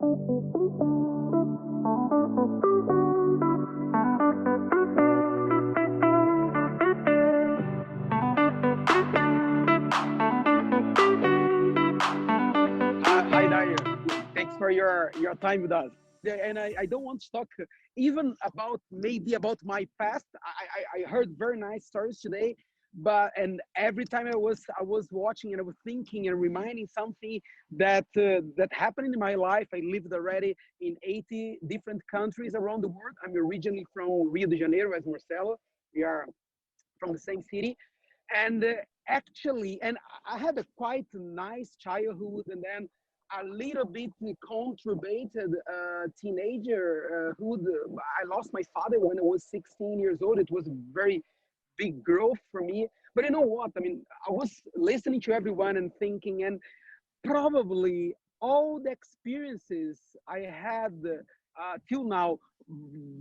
Hi, Dyer. Thanks for your time with us. Yeah, and I don't want to talk even about maybe about my past. I heard very nice stories today, but and every time I was watching and I was thinking and reminding something that happened in my life. I lived already in 80 different countries around the world. I'm originally from Rio de Janeiro, as Marcelo. We are from the same city, and actually, and I had a quite nice childhood, and then a little bit contributed teenager hood. I lost my father when I was 16 years old. It was a very big growth for me. But you know what? I mean, I was listening to everyone and thinking, and probably all the experiences I had till now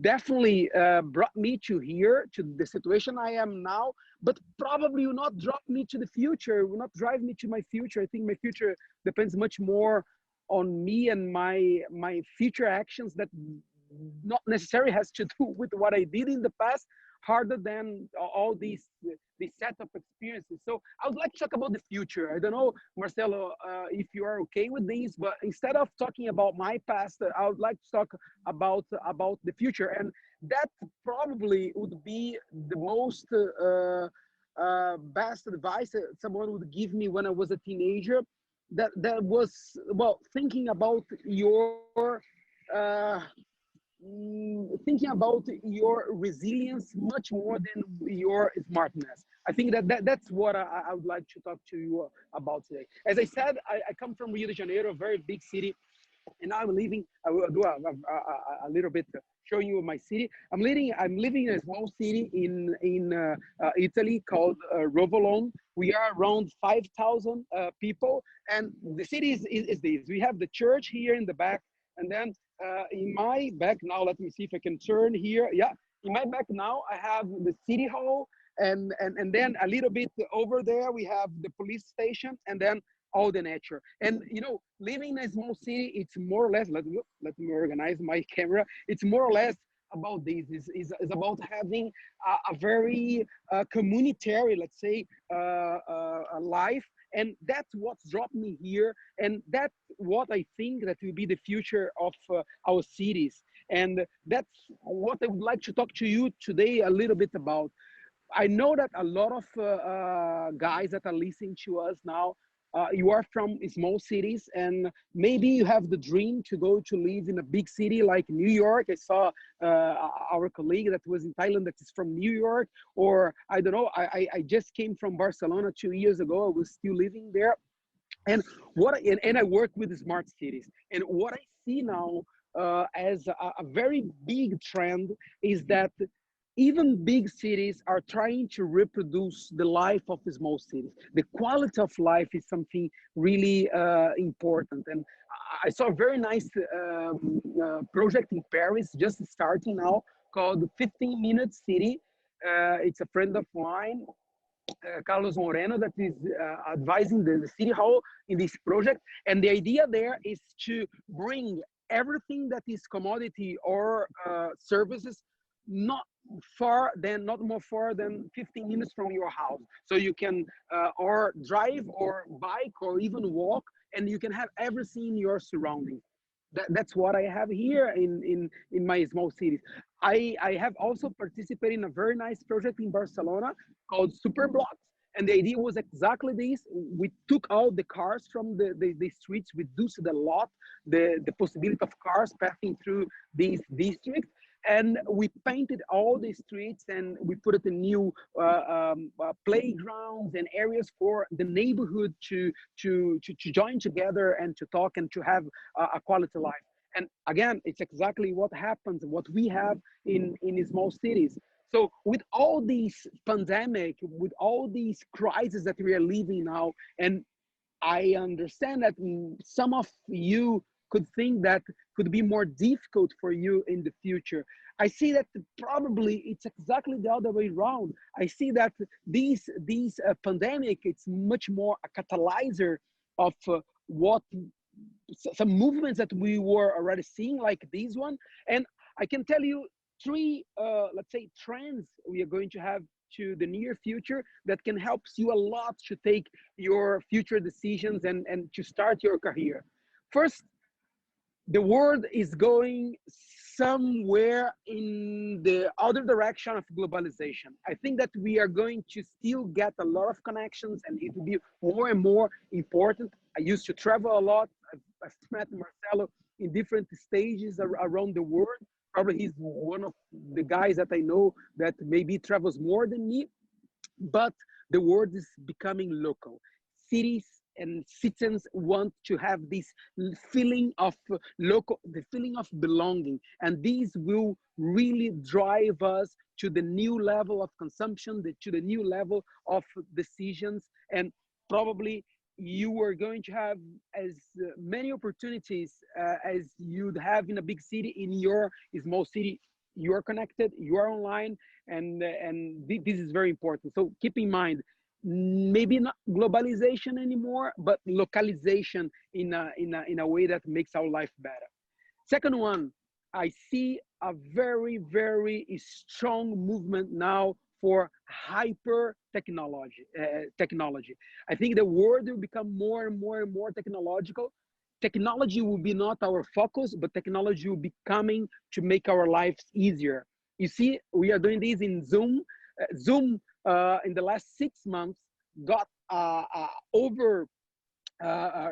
definitely brought me to here, to the situation I am now, but probably will not drop me to the future, will not drive me to my future. I think my future depends much more on me and my future actions that not necessarily has to do with what I did in the past, harder than all these set of experiences. So I would like to talk about the future. I don't know, Marcelo, if you are okay with this, but instead of talking about my past, I would like to talk about the future, and that probably would be the most best advice that someone would give me when I was a teenager. That was, well, thinking about your uh, thinking about your resilience much more than your smartness. I think that's what I would like to talk to you about today. As I said, I come from Rio de Janeiro, a very big city, and now I'm living. I will do a little bit showing you my city. I'm living in a small city in Italy called Rovolon. We are around 5,000 people, and the city is this. We have the church here in the back, and then in my back now, let me see if I can turn here. Yeah, in my back now, I have the city hall, and then a little bit over there we have the police station, and then all the nature. And you know, living in a small city, it's more or less. Let me organize my camera. It's more or less about this. Is about having a very communitary, let's say, life, and that's what's dropped me here, and that's what I think that will be the future of our cities, and that's what I would like to talk to you today a little bit about. I know that a lot of guys that are listening to us now, you are from small cities, and maybe you have the dream to go to live in a big city like New York. I saw our colleague that was in Thailand that is from New York, or I don't know. I just came from Barcelona 2 years ago. I was still living there, and and I work with smart cities, and what I see now as a very big trend is that even big cities are trying to reproduce the life of the small cities. The quality of life is something really important. And I saw a very nice project in Paris, just starting now, called 15 Minute City. It's a friend of mine, Carlos Moreno, that is advising the city hall in this project. And the idea there is to bring everything that is commodity or services not not more far than 15 minutes from your house. So you can or drive or bike or even walk, and you can have everything in your surroundings. That's what I have here in my small cities. I have also participated in a very nice project in Barcelona called Super Blocks. And the idea was exactly this. We took out the cars from the streets, reduced a lot the possibility of cars passing through these districts, and we painted all the streets, and we put it in new playgrounds and areas for the neighborhood to join together and to talk and to have a quality life. And again, it's exactly what happens, what we have in small cities. So with all these pandemic, with all these crises that we are living now, and I understand that some of you could think that could be more difficult for you in the future. I see that probably it's exactly the other way around. I see that these pandemic, it's much more a catalyzer of what some movements that we were already seeing, like this one. And I can tell you three, let's say, trends we are going to have to the near future that can help you a lot to take your future decisions and to start your career. First, the world is going somewhere in the other direction of globalization. I think that we are going to still get a lot of connections, and it will be more and more important. I used to travel a lot. I've met Marcelo in different stages around the world. Probably he's one of the guys that I know that maybe travels more than me, but the world is becoming local. Cities and citizens want to have this feeling of local, the feeling of belonging, and these will really drive us to the new level of consumption, to the new level of decisions. And probably you are going to have as many opportunities as you'd have in a big city. In your small city, you are connected, you are online, and this is very important. So keep in mind, maybe not globalization anymore, but localization in a way that makes our life better. Second one, I see a very strong movement now for hyper technology. I think the world will become more and more technological. Technology will be not our focus, but technology will be coming to make our lives easier. You see, we are doing this in Zoom. Zoom in the last 6 months got over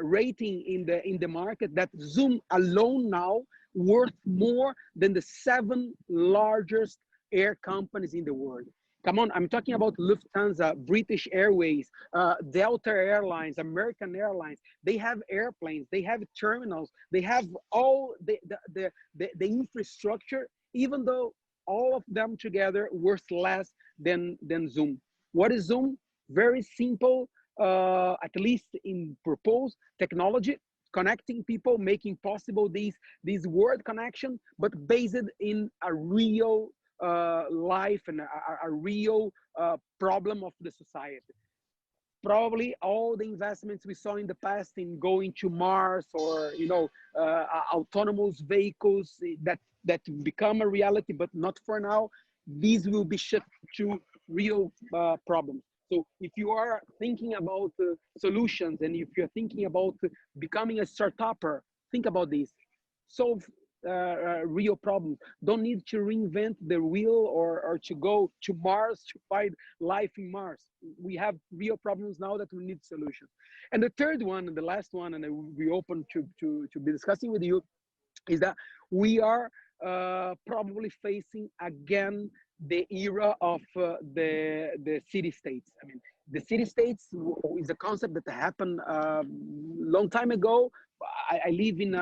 rating in the market, that Zoom alone now worth more than the 7 largest air companies in the world. Come on, I'm talking about Lufthansa, British Airways, Delta Airlines, American Airlines. They have airplanes, they have terminals, they have all the infrastructure, even though all of them together worth less than Zoom. What is Zoom? Very simple, at least in purpose, technology, connecting people, making possible these word connection, but based in a real life and a real problem of the society. Probably all the investments we saw in the past in going to Mars, or autonomous vehicles that become a reality, but not for now. These will be shifted to real problems. So if you are thinking about solutions, and if you're thinking about becoming a startupper, think about this. Solve real problems. Don't need to reinvent the wheel or to go to Mars to find life in Mars. We have real problems now that we need solutions. And the third one, and the last one, and we open to be discussing with you, is that we are probably facing again the era of the city states. I mean, the city states is a concept that happened long time ago. I live in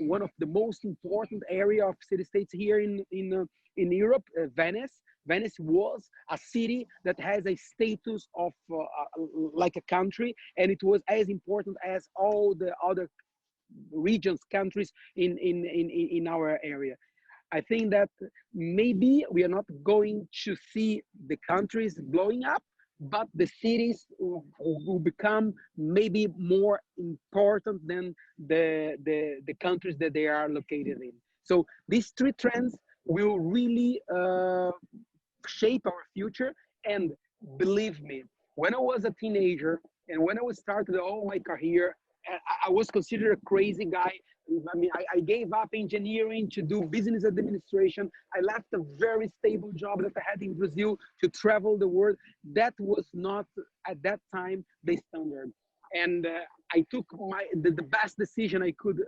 one of the most important area of city states here in Europe, Venice. Venice was a city that has a status of like a country, and it was as important as all the other regions, countries in our area. I think that maybe we are not going to see the countries blowing up, but the cities will become maybe more important than the countries that they are located in. So these three trends will really shape our future. And believe me, when I was a teenager and when I was started all my career, I was considered a crazy guy. I mean, I gave up engineering to do business administration. I left a very stable job that I had in Brazil to travel the world. That was not, at that time, the standard. And I took the best decision I could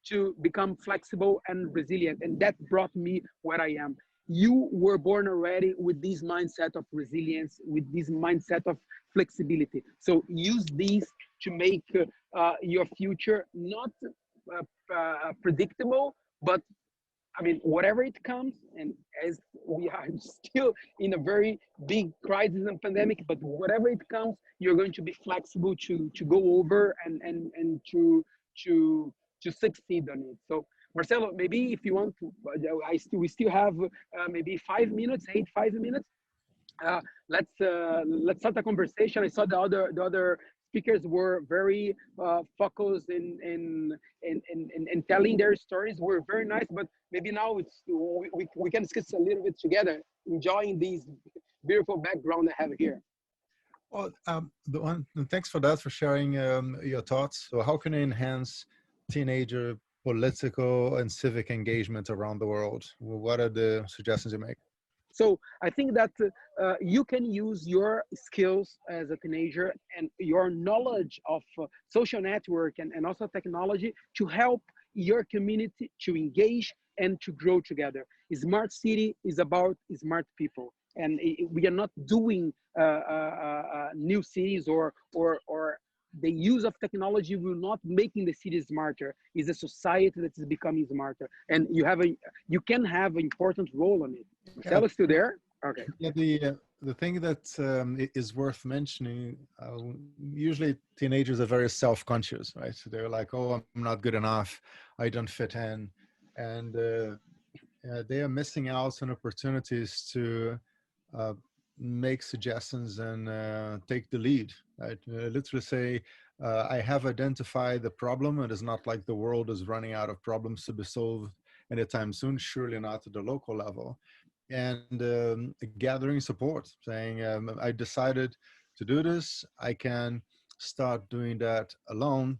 to become flexible and resilient. And that brought me where I am. You were born already with this mindset of resilience, with this mindset of flexibility. So use these to make your future not predictable, but I mean, whatever it comes, and as we are still in a very big crisis and pandemic, but whatever it comes, you're going to be flexible to go over and to succeed on it. So Marcelo, maybe if you want to, we still have maybe 5 minutes, 5 minutes. Let's start a conversation. I saw the other speakers were very focused in telling their stories, were very nice. But maybe now we can discuss a little bit together, enjoying these beautiful background I have here. Well, and thanks for that, for sharing your thoughts. So how can I enhance teenager political and civic engagement around the world? What are the suggestions you make? So I think that you can use your skills as a teenager and your knowledge of social network and also technology to help your community to engage and to grow together. Smart city is about smart people, and we are not doing new cities or the use of technology will not making the city smarter. It's a society that is becoming smarter, and you can have an important role on it. Yeah, Marcelo, still there? Okay. yeah. The thing that is worth mentioning, usually teenagers are very self-conscious, right? So they're like, "Oh, I'm not good enough. I don't fit in," and they are missing out on opportunities to uh, make suggestions and take the lead. Right? Literally say, I have identified the problem, and it's not like the world is running out of problems to be solved anytime soon, surely not at the local level. And gathering support, saying, I decided to do this, I can start doing that alone.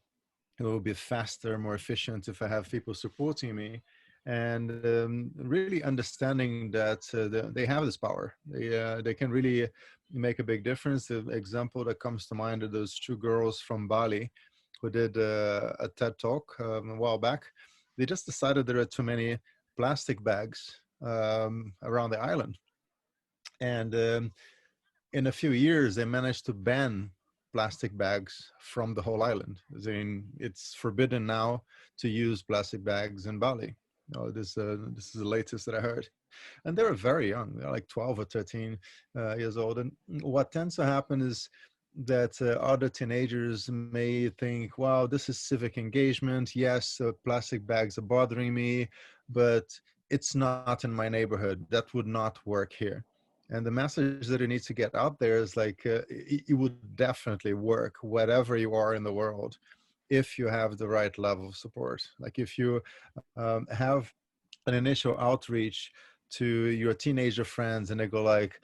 It will be faster, more efficient if I have people supporting me, and really understanding that they have this power. They can really make a big difference. The example that comes to mind are those two girls from Bali who did a TED talk a while back. They just decided there are too many plastic bags around the island, and in a few years, they managed to ban plastic bags from the whole island. I mean, it's forbidden now to use plastic bags in Bali. Oh, this is the latest that I heard. And they were very young. They're like 12 or 13 years old. And what tends to happen is that other teenagers may think, wow, this is civic engagement. Yes, plastic bags are bothering me, but it's not in my neighborhood. That would not work here. And the message that it needs to get out there is like, it would definitely work wherever you are in the world if you have the right level of support. Like if you have an initial outreach to your teenager friends and they go like,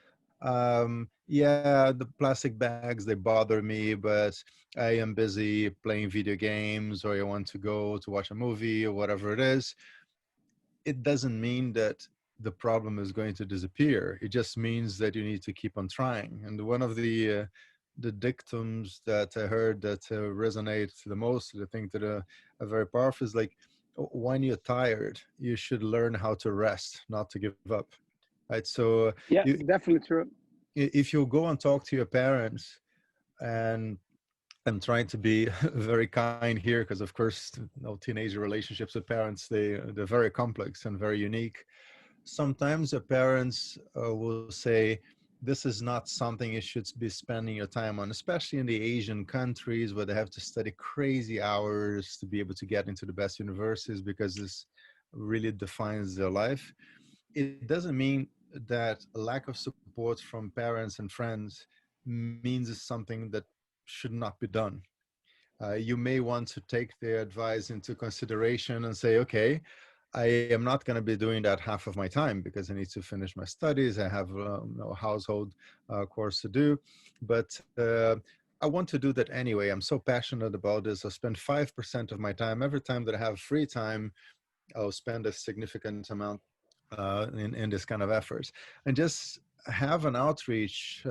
yeah, the plastic bags, they bother me, but I am busy playing video games, or I want to go to watch a movie or whatever it is. It doesn't mean that the problem is going to disappear. It just means that you need to keep on trying. And one of the dictums that I heard that resonate the most, I think that are very powerful, is like, when you're tired, you should learn how to rest, not to give up. Right. So Yes, you, definitely true. if you go and talk to your parents, and I'm trying to be very kind here, because of course, teenager relationships with parents, they're very complex and very unique. Sometimes the parents will say, this is not something you should be spending your time on, especially in the Asian countries where they have to study crazy hours to be able to get into the best universities, because this really defines their life. It doesn't mean that a lack of support from parents and friends means it's something that should not be done. You may want to take their advice into consideration and say, okay, I am not going to be doing that half of my time because I need to finish my studies. I have no household course to do, but I want to do that anyway. I'm so passionate about this. I spend 5% of my time. Every time that I have free time, I'll spend a significant amount in this kind of efforts. And just have an outreach,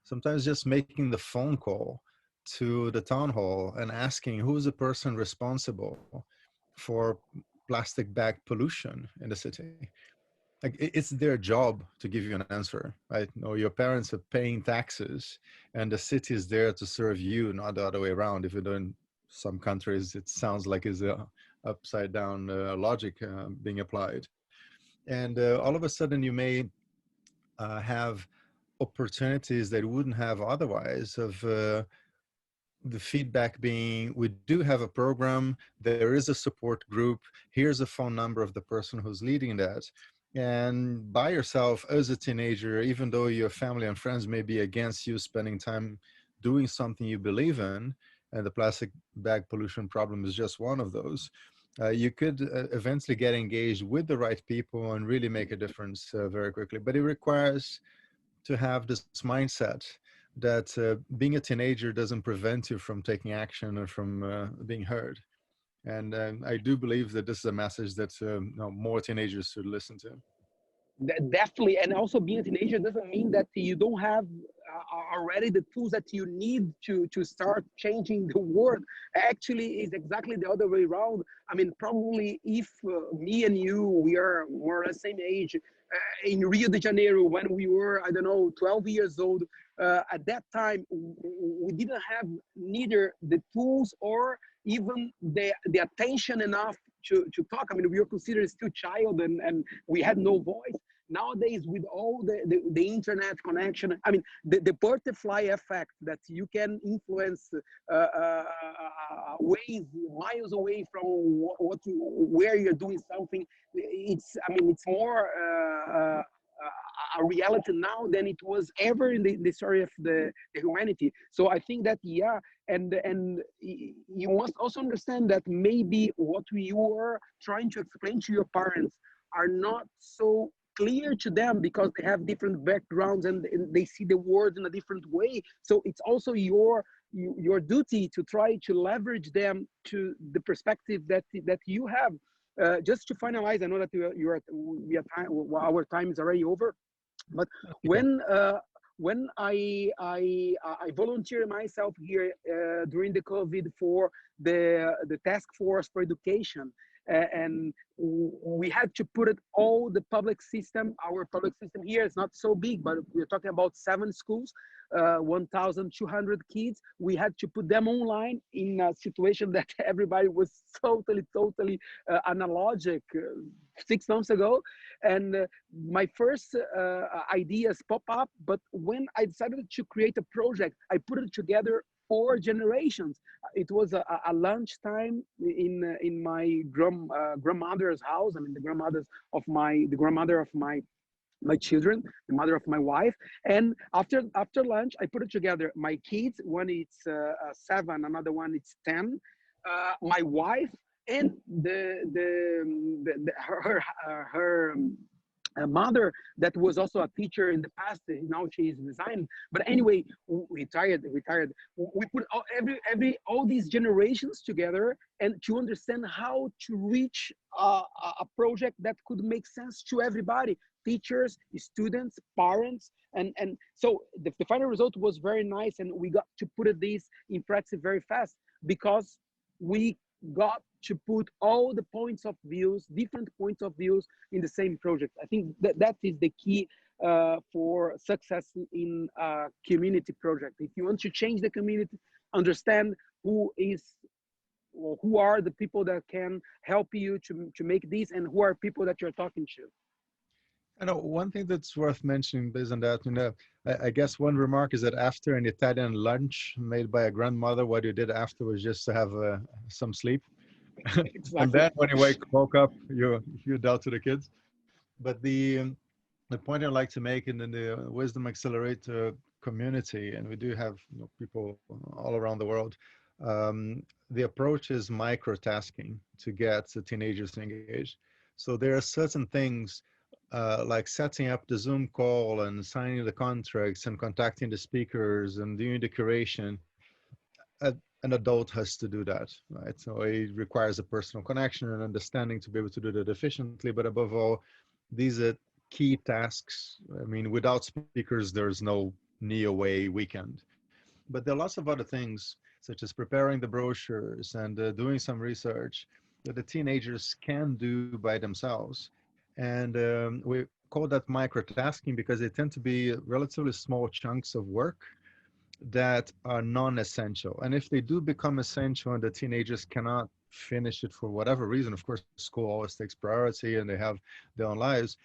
sometimes just making the phone call to the town hall and asking who's the person responsible for plastic bag pollution in the city. Like it's their job to give you an answer, right? No, your parents are paying taxes, and the city is there to serve you, not the other way around. If you don't, some countries, it sounds like it's a upside down logic being applied. And all of a sudden, you may have opportunities that you wouldn't have otherwise of the feedback being, we do have a program, there is a support group, here's a phone number of the person who's leading that. And by yourself as a teenager, even though your family and friends may be against you spending time doing something you believe in, and the plastic bag pollution problem is just one of those, you could eventually get engaged with the right people and really make a difference very quickly. But it requires to have this mindset that being a teenager doesn't prevent you from taking action or from being heard. And I do believe that this is a message that more teenagers should listen to. Definitely. And also being a teenager doesn't mean that you don't have already the tools that you need to start changing the world. Actually, it's exactly the other way around. I mean, probably if me and you, we are more or less same age, in Rio de Janeiro, when we were, I don't know, 12 years old, at that time, we didn't have neither the tools or even the attention enough to talk. I mean, we were considered still child, and we had no voice. Nowadays, with all the internet connection, I mean, the butterfly effect that you can influence ways, miles away from where you're doing something. I mean, it's more a reality now than it was ever in the story of the humanity. So I think that, yeah, and you must also understand that maybe what you were trying to explain to your parents are not so clear to them because they have different backgrounds and they see the world in a different way. So it's also your duty to try to leverage them to the perspective that you have. Just to finalize, I know that our time is already over, but when I volunteered myself here during the COVID for the task force for education, and we had to put it all the public system. Our public system here is not so big, but we're talking about 7 schools, 1,200 kids. We had to put them online in a situation that everybody was totally analogic 6 months ago. And my first ideas pop up, but when I decided to create a project, I put it together 4 generations. It was a lunchtime in my grandmother's house. I mean, the grandmother of my children, the mother of my wife. And after lunch, I put it together. My kids, one is 7, another one is 10. My wife and her mother that was also a teacher in the past. Now she is resigned. But anyway, retired. We put all these generations together and to understand how to reach a project that could make sense to everybody: teachers, students, parents, and so the final result was very nice, and we got to put this in practice very fast because we got to put all the points of views, different points of views in the same project. I think that is the key for success in a community project. If you want to change the community, understand who are the people that can help you to make this, and who are people that you're talking to. I know one thing that's worth mentioning based on that, I guess one remark is that after an Italian lunch made by a grandmother, what you did after was just to have some sleep. Exactly. And then when you woke up, you dealt to the kids. But the point I'd like to make in the Wisdom Accelerator community, and we do have people all around the world, the approach is microtasking to get the teenagers engaged. So there are certain things like setting up the Zoom call and signing the contracts and contacting the speakers and doing the curation. An adult has to do that, right? So it requires a personal connection and understanding to be able to do that efficiently. But above all, these are key tasks. I mean, without speakers, there's no Neoway weekend. But there are lots of other things, such as preparing the brochures and doing some research that the teenagers can do by themselves. And we call that microtasking because they tend to be relatively small chunks of work that are non-essential. And if they do become essential and the teenagers cannot finish it for whatever reason, of course, school always takes priority and they have their own lives,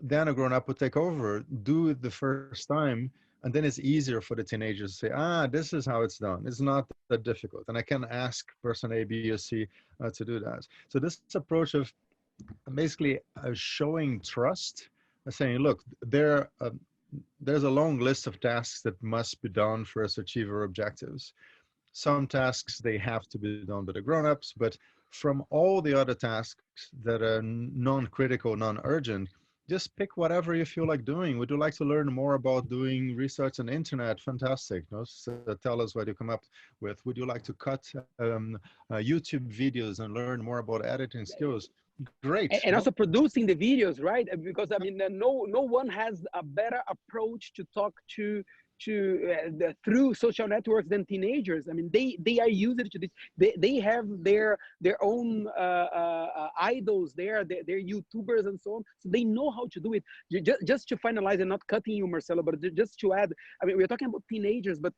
then a grown-up will take over, do it the first time, and then it's easier for the teenagers to say, this is how it's done. It's not that difficult. And I can ask person A, B, or C to do that. So this approach of basically showing trust, saying, look, they're there's a long list of tasks that must be done for us to achieve our objectives. Some tasks, they have to be done by the grown-ups, but from all the other tasks that are non-critical, non-urgent, just pick whatever you feel like doing. Would you like to learn more about doing research on the internet? Fantastic. No? So tell us what you come up with. Would you like to cut YouTube videos and learn more about editing skills? Great. And No? also producing the videos, right? Because I mean, no one has a better approach to talk through social networks than teenagers. I mean, they are used to this. They have their own idols there, their YouTubers and so on. So they know how to do it. Just to finalize, and not cutting you, Marcelo, but just to add, I mean, we're talking about teenagers, but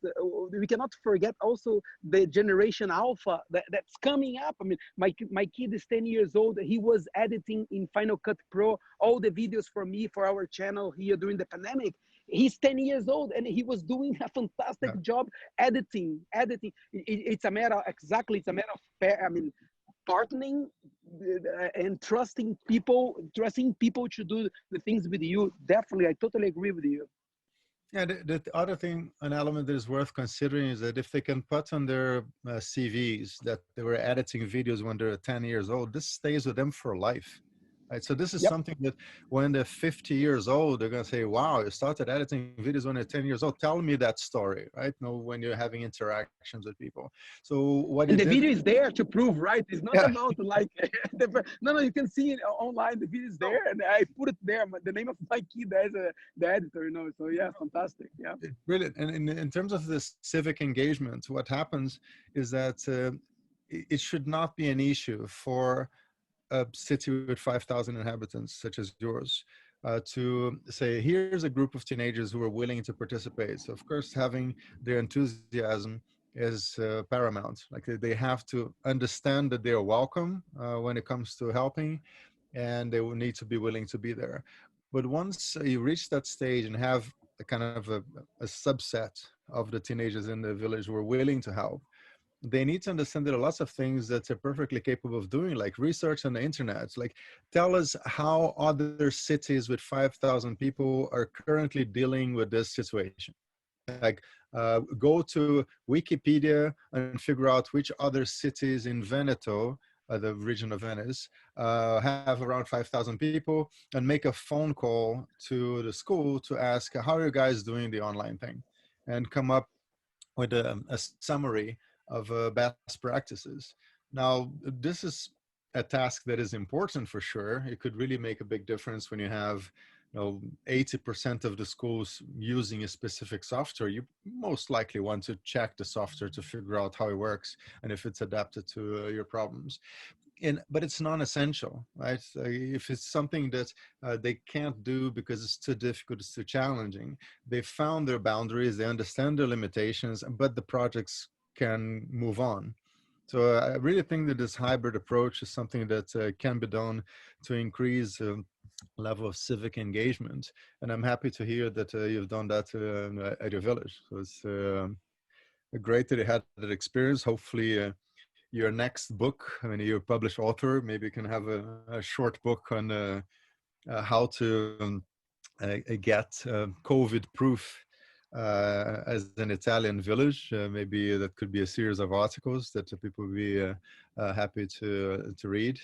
we cannot forget also the generation Alpha that's coming up. I mean, my kid is 10 years old. He was editing in Final Cut Pro all the videos for me for our channel here during the pandemic. He's 10 years old and he was doing a fantastic job editing. It's a matter of I mean, partnering and trusting people to do the things with you. Definitely, I totally agree with you. Yeah, the other thing, an element that is worth considering is that if they can put on their CVs that they were editing videos when they're 10 years old, this stays with them for life. Right? So this is something that when they're 50 years old, they're going to say, wow, you started editing videos when you're 10 years old. Tell me that story, right? No, when you're having interactions with people. So what and the video is there to prove, right? It's not about like, no, you can see it online. The video is there and I put it there. The name of my kid as the editor, you know? So yeah, fantastic. Yeah. Brilliant. And in terms of this civic engagement, what happens is that it should not be an issue for a city with 5,000 inhabitants, such as yours, to say, here's a group of teenagers who are willing to participate. So of course, having their enthusiasm is paramount. Like they have to understand that they are welcome when it comes to helping, and they will need to be willing to be there. But once you reach that stage and have a kind of a subset of the teenagers in the village who are willing to help, they need to understand there are lots of things that they're perfectly capable of doing, like research on the internet. Like, tell us how other cities with 5,000 people are currently dealing with this situation. Like, go to Wikipedia and figure out which other cities in Veneto, the region of Venice, have around 5,000 people, and make a phone call to the school to ask, how are you guys doing the online thing? And come up with a summary of best practices. Now, this is a task that is important for sure. It could really make a big difference when you have 80% of the schools using a specific software. You most likely want to check the software to figure out how it works and if it's adapted to your problems. But it's non-essential, right? If it's something that they can't do because it's too difficult, it's too challenging, they found their boundaries, they understand their limitations, but the projects can move on. So I really think that this hybrid approach is something that can be done to increase level of civic engagement. And I'm happy to hear that you've done that at your village. So it's great that you had that experience. Hopefully your next book, I mean, you're a published author, maybe you can have a short book on how to get COVID-proof as an Italian village. Maybe that could be a series of articles that people would be happy to read.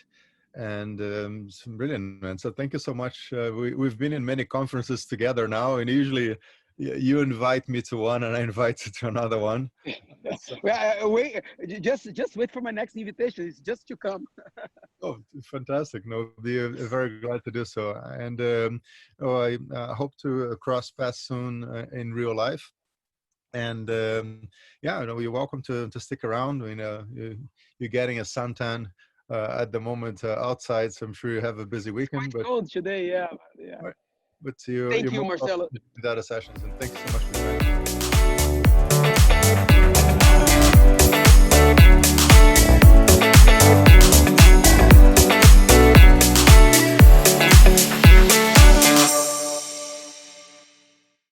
And it's brilliant, man. So thank you so much. We've been in many conferences together now, and usually you invite me to one and I invite you to another one. Well, wait, just wait for my next invitation. It's just to come. Oh, fantastic. No, be very glad to do so. And I hope to cross paths soon in real life. And yeah, you're welcome to stick around. You're getting a suntan at the moment outside, so I'm sure you have a busy weekend. It's quite cold today, yeah. Right. But you're Thank you, more Marcelo. welcome to data sessions, and thanks so much for joining.